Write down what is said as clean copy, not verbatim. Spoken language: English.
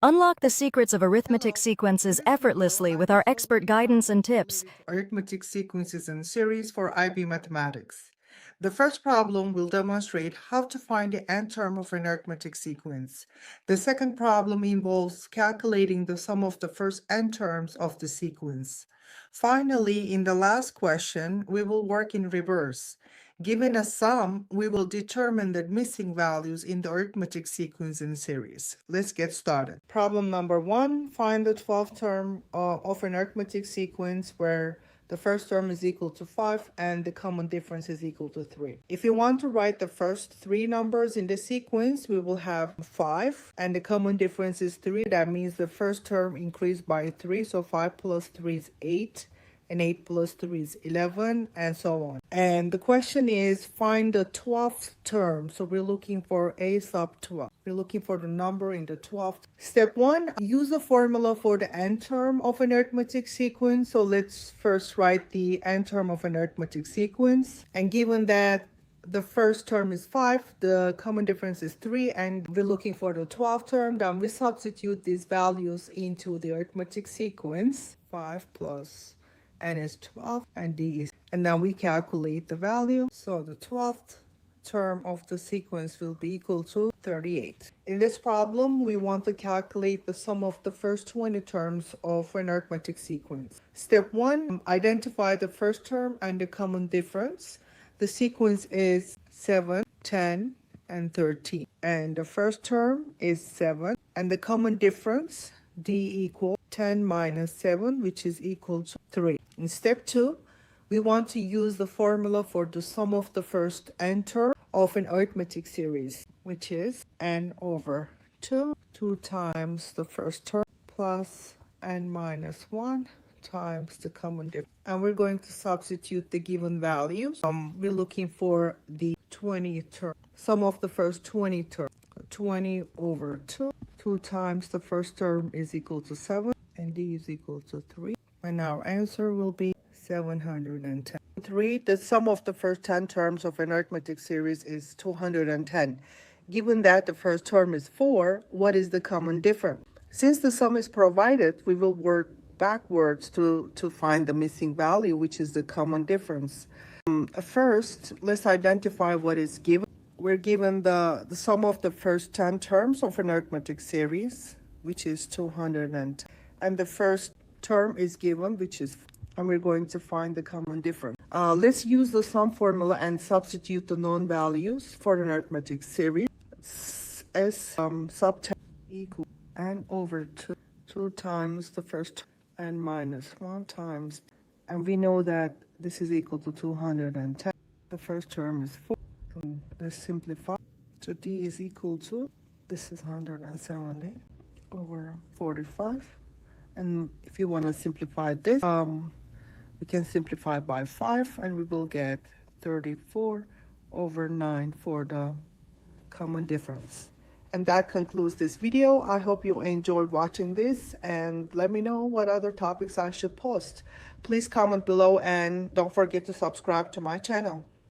Unlock the secrets of arithmetic sequences effortlessly with our expert guidance and tips. Arithmetic sequences and series for IB mathematics. The first problem will demonstrate how to find the nth term of an arithmetic sequence. The second problem involves calculating the sum of the first n terms of the sequence. Finally, in the last question, we will work in reverse. Given a sum, we will determine the missing values in the arithmetic sequence and series. Let's get started. Problem number 1, find the 12th term of an arithmetic sequence where the first term is equal to 5 and the common difference is equal to 3. If you want to write the first 3 numbers in the sequence, we will have 5 and the common difference is 3. That means the first term increased by 3, so 5 plus 3 is 8. And 8 plus 3 is 11, and so on. And the question is, find the 12th term. So we're looking for a sub 12. We're looking for the number in the 12th. Step 1, use the formula for the n term of an arithmetic sequence. So let's first write the n term of an arithmetic sequence. And given that the first term is 5, the common difference is 3, and we're looking for the 12th term, then we substitute these values into the arithmetic sequence. 5 plus n is 12 and d is, and now we calculate the value. So the 12th term of the sequence will be equal to 38. In this problem, we want to calculate the sum of the first 20 terms of an arithmetic sequence. Step 1, identify the first term and the common difference. The sequence is 7, 10, and 13. And the first term is 7, and the common difference, d equals 10 minus 7, which is equal to 3. In step 2, we want to use the formula for the sum of the first n term of an arithmetic series, which is n over 2 times the first term plus n minus 1 times the common difference. And we're going to substitute the given values. We're looking for the 20 term, sum of the first 20 term. 20 over 2 times the first term is equal to 7, and d is equal to 3. And our answer will be 710. 3, the sum of the first 10 terms of an arithmetic series is 210. Given that the first term is 4, what is the common difference? Since the sum is provided, we will work backwards to find the missing value, which is the common difference. First, let's identify what is given. We're given the sum of the first 10 terms of an arithmetic series, which is 210. And the first term is given, which is, and we're going to find the common difference. Let's use the sum formula and substitute the known values for an arithmetic series. S sub 10 equals n over 2 times the first term, n minus 1 times, and we know that this is equal to 210. The first term is 4. Let's simplify. So d is equal to, this is 170 over 45. And if you want to simplify this, we can simplify by 5, and we will get 34 over 9 for the common difference. And that concludes this video. I hope you enjoyed watching this, and let me know what other topics I should post. Please comment below, and don't forget to subscribe to my channel.